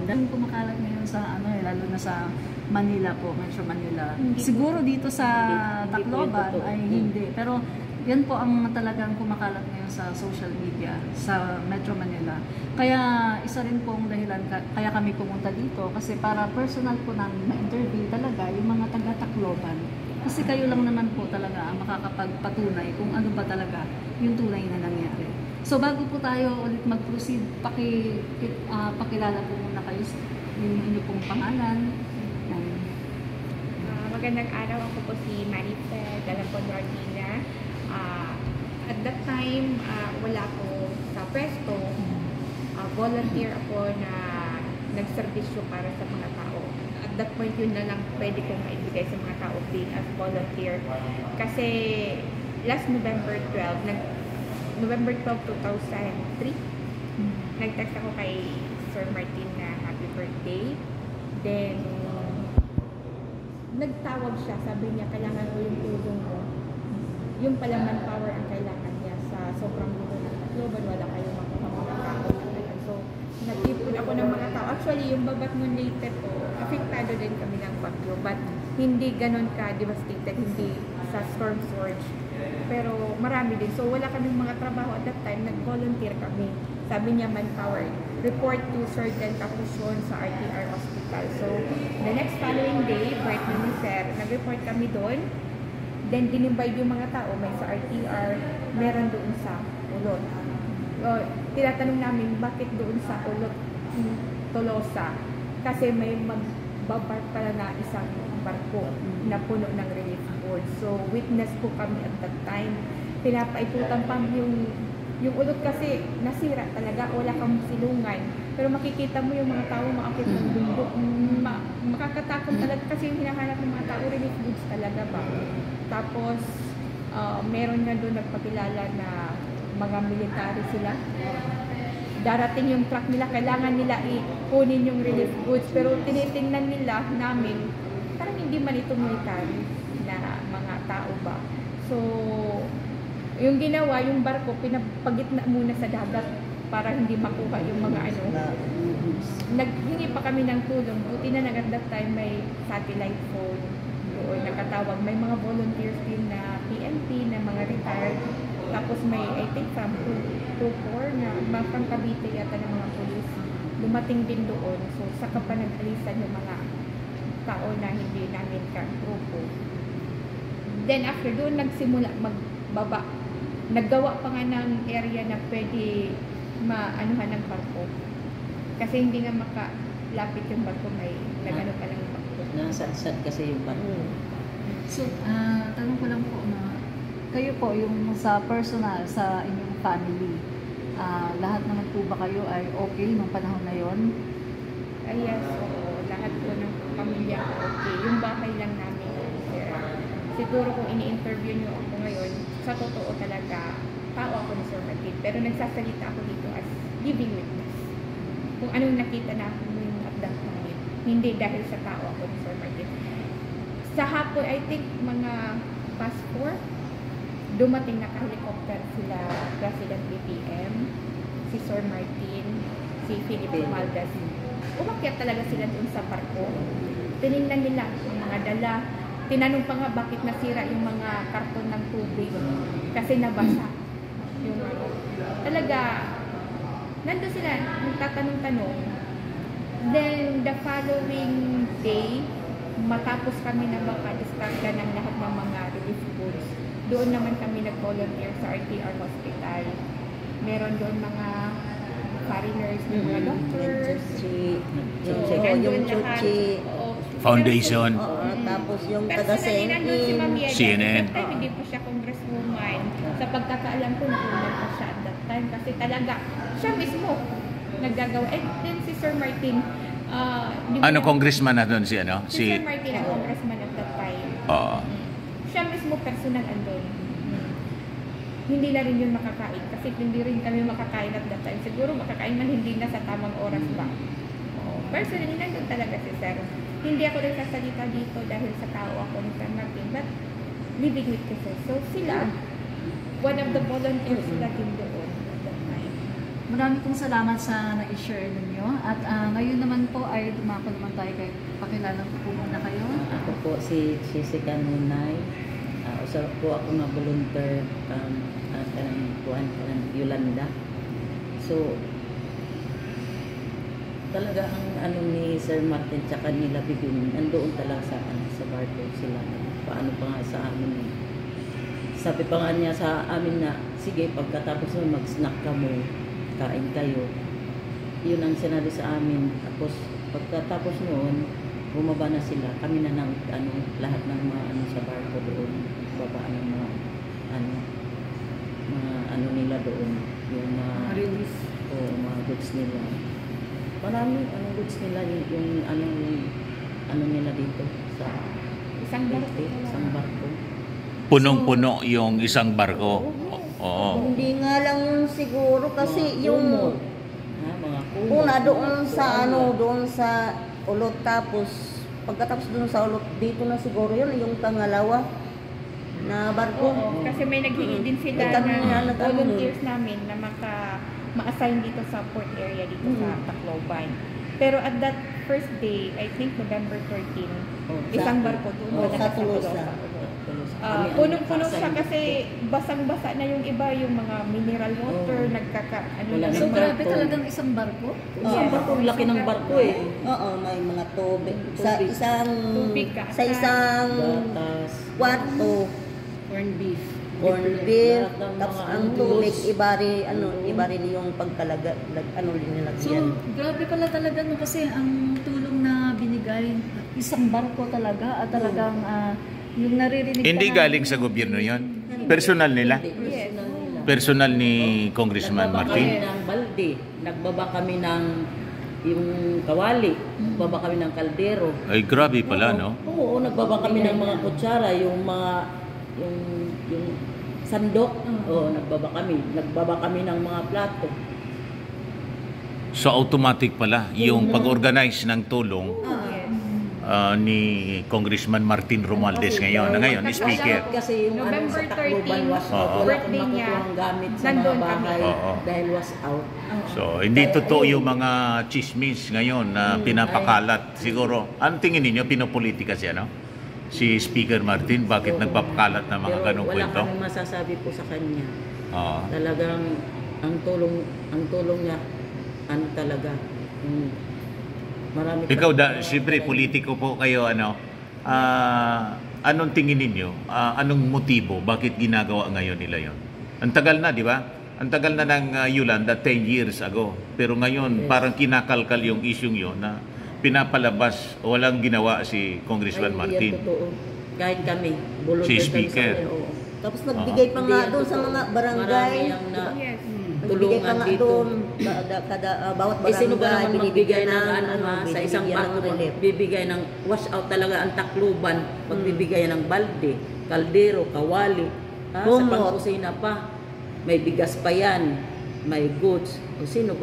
Dahil kumakalat ngayon sa ano, lalo na sa Manila po, Metro Manila. Siguro dito sa Tacloban ay hindi. Pero yan po ang talagang kumakalat ngayon sa social media, sa Metro Manila. Kaya isa rin po ang dahilan kaya kami pumunta dito kasi para personal po namin ma-interview talaga yung mga taga-Tacloban. Kasi kayo lang naman po talaga ang makakapagpatunay kung ano ba talaga yung tunay na nangyari. So bago po tayo ulit mag-proceed, pakilala po muna kayo yung inyong pong pangalan. Magandang araw, ako po si Maricel Dalapon-Ordina. At that time, wala ko sa pwesto. Volunteer ako na nagserbisyo para sa mga tao. At that point, yun na lang pwede kong maibigay sa mga tao being as volunteer. Kasi last November 12, 2003, nag-text ako kay Sir Martin na happy birthday. Then, nagtawag siya, sabi niya, kailangan ko yung tulong mo. Yung pala manpower ang kailangan niya sa sobrang gulo ng Tacloban, wala kayong mga tao. So, nag-ipon ako ng mga tao. Actually, yung Babatngon Leyte po, apektado din kami ng bagyo, but hindi ganon ka-devastated, hindi sa storm surge. Pero marami din. So, wala kaming mga trabaho at that time, nag-volunteer kami. Sabi niya, manpower, report to Surgeon Capuchon sa RTR Hospital. So, the next following day, birthday ni Sir, nag-report kami doon. Then, dinimbide yung mga tao, may sa RTR, meron doon sa Ulot. Tinatanong namin, bakit doon sa Ulot, Tolosa? Kasi may magbabark pala na isang barko na puno ng relief goods. So, witness po kami at that time. Pinapaikutan pa yung Ulot kasi nasira talaga, wala kang silungan. Pero makikita mo yung mga tao maakit ng bundok. Makakatakot talaga kasi yung hinahanap ng mga tao, relief goods talaga ba. Tapos, meron nga doon nagpakilala na mga military sila. Darating yung truck nila, kailangan nila ikunin yung relief goods. Pero tinitingnan nila namin, parang hindi man ito military na mga tao ba. So, yung ginawa, yung barko, pinapagitna muna sa dagat para hindi makuha yung mga ano. Naghingi pa kami ng tulong. Buti na at that time may satellite phone doon nakatawag. May mga volunteers din na PNP, na mga retired. Tapos may, I think, from 2-4 na from Cavite yata ng mga police. Dumating din doon. So, saka pa nag-alisan yung mga tao na hindi namin ka-grupo. Then, after doon, nagsimula magbaba. Naggawa pa nga ng area na pwede maanuhan ng barko. Kasi hindi nga makalapit yung barko, may nag-ano pa lang yung barko. Nasadsad kasi yung barko. So, tanong ko lang po na, kayo po, yung sa personal, sa inyong family, lahat naman po ba kayo ay okay nung panahon na yon? Yes, oo. Lahat po ng pamilya ko okay. Yung bahay lang namin. Siguro kung ini-interview nyo ako ngayon, sa totoo talaga, tao ako ni Sir Martin. Pero nagsasalita ako dito as living witness. Kung anong nakita na ako at that time. Hindi dahil sa tao ako ni Sir Martin. Sa hapon, I think mga past 4, dumating na helicopter sila, President BBM, si Sir Martin, si Philip Romualdez. Umakyat talaga sila doon sa barko. Tinignan nila ang mga dala. Tinanong pa nga bakit nasira yung mga karton ng tubig. Kasi nabasa. Yung ano. Talaga, nandun sila, nagtatanong-tanong. Then, the following day, matapos kami na makadiskarga ng lahat ng mga relief goods, doon naman kami nag-volunteer sa RTR Hospital. Meron doon mga foreigners, mga doctors. Yung Chuchi. Foundation. Tapos yung taga-CNN. CNN. At that time, hindi pa siya congresswoman. Sa pagkakaalam ko, nakunan pa siya at that time. Kasi talaga, siya mismo naggagawa. And then si Sir Martin, Ano congressman na doon si ano? Si Sir Martin ang congressman at that time. Oo. Siya mismo personal andun. Hindi na rin yun makakain. Kasi hindi rin kami makakain at that time. Siguro makakain man hindi na sa tamang oras ba. Personally, nandun talaga si Sir. Hindi ako nagsasalita dito dahil sa tao ako ni Sir Martin, but living with kasi. So sila, one of the volunteers sila din doon at that time. marami pong salamat sa na-share ninyo. At ngayon naman po ay dumako naman tayo kay pakilala po muna kayo. Ako po si Jessica Nunay. Usap po ako na volunteer at Yolanda. So, talaga ang ano ni Sir Martin tsaka nila Bibing, nandoon talaga sa barko sila. Paano pa nga sa amin. Sabi pa nga niya sa amin na, sige, pagkatapos mo mag-snack ka mo, kain kayo. Yun ang sinabi sa amin. Tapos, pagkatapos noon, bumaba na sila. Kami na ng lahat ng mga sa barko doon. Babaan ng mga ano nila doon. Yung mga Release. mga goods nila. Marami goods nila yung nila dito sa Isang barko. isang barko. Punong-puno yung isang barko. Oo. Hindi nga lang yun siguro kasi Mga yung kumot. Mga kumot. una doon sa doon sa ulot, tapos pagkatapos doon sa ulot dito na siguro yun yung pangalawa na barko. Oo, kasi may naghihingi din sila na volunteers namin na ma-assign dito sa port area dito sa Tacloban. Pero at that first day, I think November 13, isang barko doon sa Tolosa. Punong-puno siya kasi basang-basa na yung iba, yung mga mineral water, So grabe talagang isang barko? Isang barko, laki ng barko eh. Oo, may mga tubig. Sa Tubig, isang Gatas. kwarto, Corned beef. corned beef, lahat ng tapos mga ang ano, tubig, goods. iba rin yung pagkalaga, So, linilagyan. grabe pala talaga no, kasi ang tulong na binigay, isang barko talaga at talagang yung naririnig Hindi ka na- galing sa gobyerno yon. Personal nila. Yes. Personal ni Congressman Nagbaba kami Martin. ng balde. Nagbaba kami ng yung kawali. Nagbaba kami ng kaldero. Ay, grabe pala, no? Oo, nagbaba kami ng mga kutsara, yung sandok. Oo, nagbaba kami ng mga plato. So, automatic pala yung pag-organize ng tulong ni Congressman Martin Romualdez ngayon. Na ngayon, ni Speaker. Kasi yung November sa Tacloban 13, was Oo. out. Wala birthday akong niya. makukuhang gamit sa Nandun mga kami. bahay Oo. dahil was out. So, hindi totoo yung mga chismis ngayon na pinapakalat. Siguro, ang tingin ninyo, pinopolitika siya, no? Si Speaker Martin, bakit nagpapakalat ng mga Pero ganong wala kwento? kaming masasabi po sa kanya. Oo. Talagang ang tulong niya talaga. Marami Ikaw, siyempre, politiko po kayo, anong tingin ninyo? Anong motibo? Bakit ginagawa ngayon nila yon? Ang tagal na, di ba? Ang tagal na ng Yolanda, 10 years ago. Pero ngayon, parang kinakalkal yung isyong yon na pinapalabas, walang ginawa si Congressman Martin. Totoo. Kahit kami, Si Speaker. Tapos nagbigay pa nga doon sa mga barangay. Yes. Nagbigay pa tulungan nga dito. doon. Bawat Eh, sino ba barangay naman magbigay ng sa binibigyan isang ng barko, relief. magbibigay ng wash out talaga ang Tacloban, magbibigay ng balde, kaldero, kawali, sa Kumot. pangkusina pa. May bigas pa yan, may goods. O sino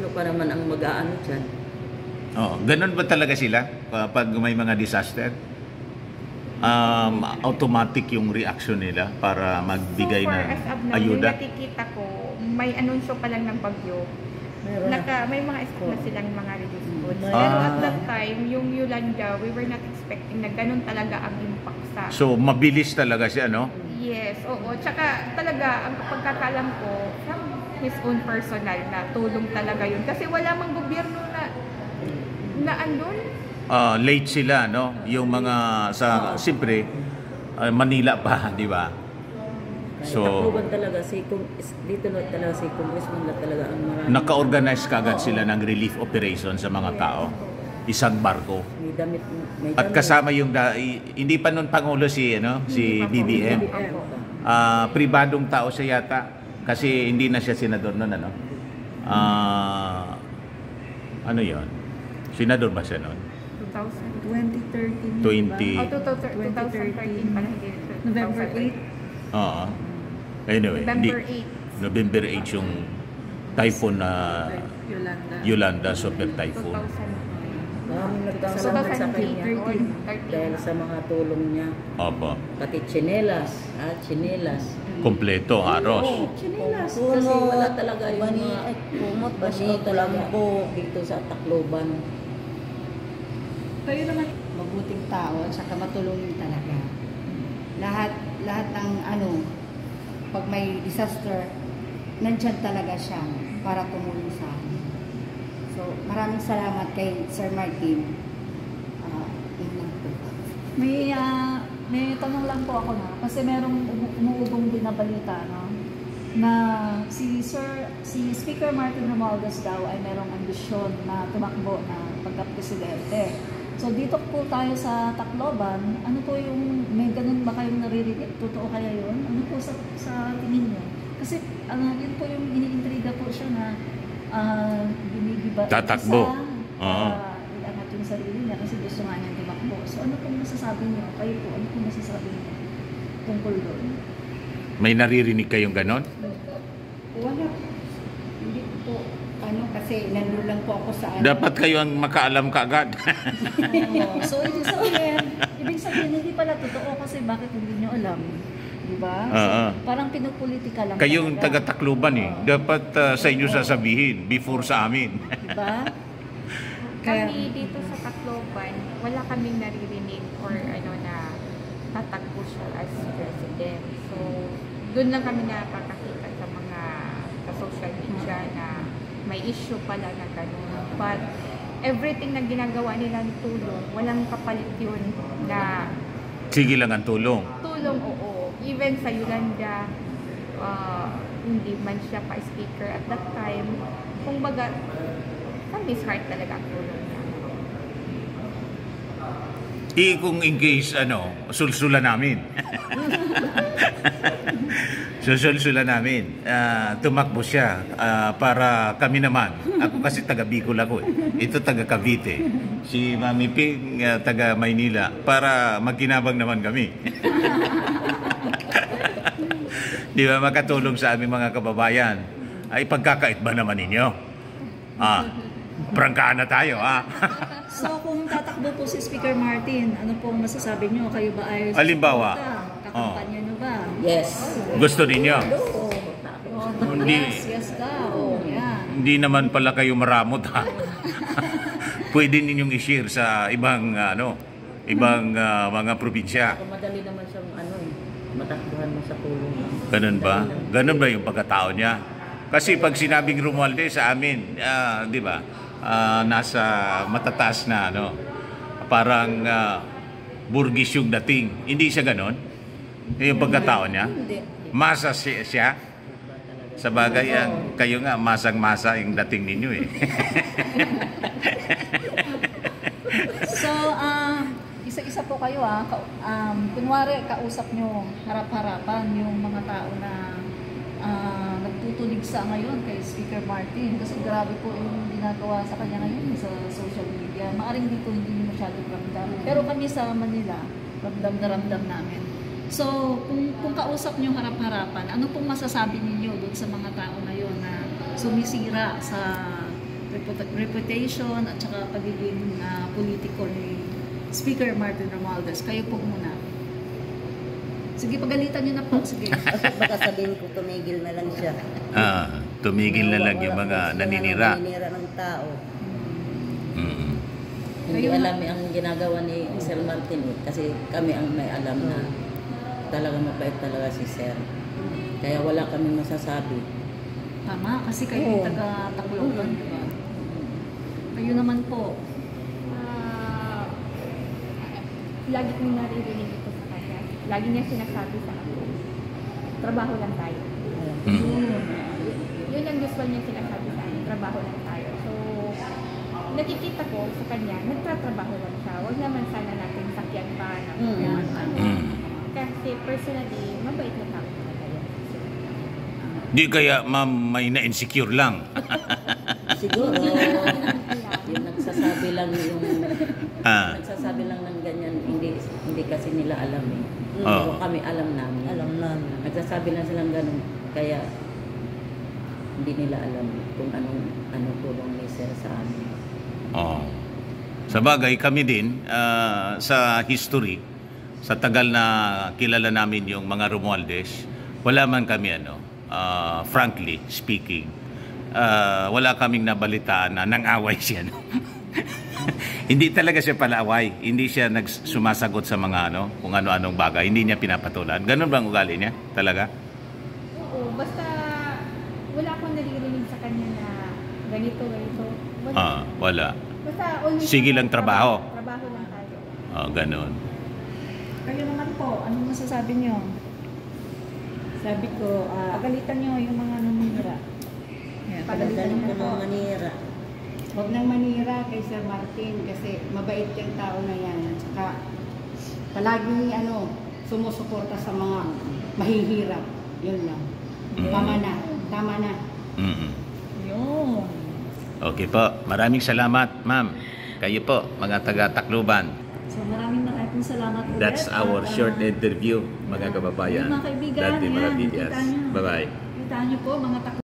pa naman ang mag-aano dyan? Oh, ganun ba talaga sila pag may mga disaster? Automatic yung reaction nila para magbigay So far ng as of now, yung ayuda. nakikita ko, may anunsyo pa lang ng bagyo. May mga na silang mga release goods. Pero at that time, yung Yolanda, we were not expecting na ganun talaga ang impact sa... So, mabilis talaga siya, no? Yes, oo. Tsaka talaga, ang pagkakalam ko, from his own personal na tulong talaga yun. Kasi wala mang gobyerno na andun. Late sila, no? Yung mga siyempre, Manila pa, di ba? So, Tacloban talaga, dito na talaga si Congressman na talaga ang marami. naka-organize kagad sila ng relief operation sa mga tao. Isang barko. May damit, At kasama yung, hindi pa nun Pangulo si BBM. Pribadong tao siya yata. Kasi hindi na siya senador nun, ano? Ano yon? Senador ba siya nun? 2013. 20. 2013 pala, hindi. November 8. Oo. Anyway, November 8. November 8 yung typhoon na Yolanda. Yolanda Super Typhoon. 2000. Maraming nagpasalamat sa kanya 2013. dahil sa mga tulong niya. Opo. Pati tsinelas, tsinelas. Kompleto, haros. Chinelas. Kasi wala talaga yung bani, mga kumot, bani, bani talaga kulambo. dito sa Tacloban. Kayo naman, mabuting tao at saka matulungin talaga. Lahat ng pag may disaster, nandyan talaga siya para tumulong sa amin. So, maraming salamat kay Sir Martin. Yun lang po. may tanong lang po ako na, kasi merong umuubong din na balita, no? Na si Speaker Martin Romualdez daw ay merong ambisyon na tumakbo na pagka-presidente. So dito po tayo sa Tacloban, ano po yung, may ganun ba kayong naririnig? Totoo kaya yun? Ano po sa tingin niyo? Kasi yun po yung iniintriga po siya na binigiba Tatakbo. Oo. iangat yung sarili niya kasi gusto nga niya tumakbo. So ano pong masasabi niyo? Kayo po, ano pong masasabi niyo tungkol doon? May naririnig kayong ganon? Wala. Hindi po, kasi nandun lang po ako sa Dapat kayo ang makaalam kaagad. So ibig sabihin hindi pala totoo kasi bakit hindi niyo alam? Di ba? Parang pinupolitika lang. Kayong talaga. taga-Tacloban Dapat sa inyo sasabihin before sa amin. Di ba? Kaya, Kami dito sa Tacloban, wala kaming naririnig or na tatakbo siya as president. So, doon lang kami nakakakita sa mga social media na may issue pala na gano'n. But everything na ginagawa nila ng tulong, walang kapalit yun na Sige lang ang tulong. tulong, oo. Even sa Yolanda, hindi man siya pa-speaker at that time. Kung baga, from his heart talaga ang tulong niya. Kung in case, sulsula namin. Susulsula namin. Tumakbo siya para kami naman. Ako kasi taga Bicol ako Ito taga Cavite. Si Mami Ping taga Maynila. Para magkinabang naman kami. Di ba makatulong sa aming mga kababayan? Ay pagkakait ba naman ninyo? Prangkaan na tayo, so kung tatakbo po si Speaker Martin, ano pong masasabi niyo? Kayo ba ay Halimbawa, kakampanya niyo ba? Yes. Gusto ninyo? Hindi. Yes ka. Yan. Hindi naman pala kayo maramot Pwede ninyong i-share sa ibang mga probinsya. Kung madali naman siyang matakbuhan mo sa tulong. Ganun ba? Ganun ba yung pagkatao niya? Kasi pag sinabing Romualdez sa amin, di ba? Nasa matataas na parang burgis yung dating. Hindi siya ganun? Yung pagkatao niya? Masa siya? Sa bagay, kayo nga, masang-masa yung dating ninyo So, isa-isa po kayo kunwari kausap nyo harap-harapan yung mga tao na nagtutulig sa ngayon kay Speaker Martin kasi grabe po yung ginagawa sa kanya ngayon sa social media. Maaring dito hindi nyo masyadong ramdam. Pero kami sa Manila, ramdam na ramdam namin. So, kung kausap nyo harap-harapan, ano pong masasabi ninyo doon sa mga tao na yun na sumisira sa reputation at saka pagiging politiko ni Speaker Martin Romualdez? Kayo po muna. Sige, pagalitan niyo na po. Sige. Baka sabihin ko tumigil na lang siya. Tumigil na lang yung mga naninira. Naninira ng tao. Hindi alam ang ginagawa ni Sir Martin kasi kami ang may alam na talagang mabait talaga si Sir. Kaya wala kami masasabi. Tama, kasi kayo yung taga-Tacloban, di ba? Kayo naman po. Lagi kong naririnig ito sa kanya. Lagi niya sinasabi sa ako, trabaho lang tayo. Yun ang gusto niya sinasabi sa akin, trabaho lang tayo. So, nakikita ko sa kanya, nagtatrabaho lang siya. Huwag naman sana natin sakyan pa ng kasi personally, mabait na tao talaga yan. Di kaya, ma'am, may na-insecure lang. Siguro, yung nagsasabi lang nagsasabi lang ng ganyan, hindi kasi nila alam Pero kami alam namin. Alam namin. Nagsasabi lang silang ganun, kaya hindi nila alam kung anong tulong ni Sir sa amin. Sa bagay, kami din, sa history, sa tagal na kilala namin yung mga Romualdez, wala man kami frankly speaking, wala kaming nabalitaan na nang-away siya. No? Hindi talaga siya palaaway. Hindi siya sumasagot sa mga kung ano-anong bagay. Hindi niya pinapatulan. Ganun bang ugali niya? Talaga? Oo, basta wala akong naririnig sa kanya na ganito. Wala. Basta always Sige lang trabaho. Trabaho lang tayo. Ganun. Kayo naman po, anong masasabi niyo? Sabi ko, Pagalitan niyo yung mga namimira. Ayan, Pagalitan Ganun niyo ko po. ng manira. huwag nang manira kay Sir Martin kasi mabait yung tao na yan. At saka palaging sumusuporta sa mga mahihirap. Yun lang. Tama na. Mm-mm. Yun. Okay po. Maraming salamat, ma'am. Kayo po, mga taga-Tacloban. So maraming salamat ulit. That's our At, short interview, mga kababayan. Mga kaibigan, Dati yan, Maravillas. kita niyo. Bye-bye. Kita niyo po, mga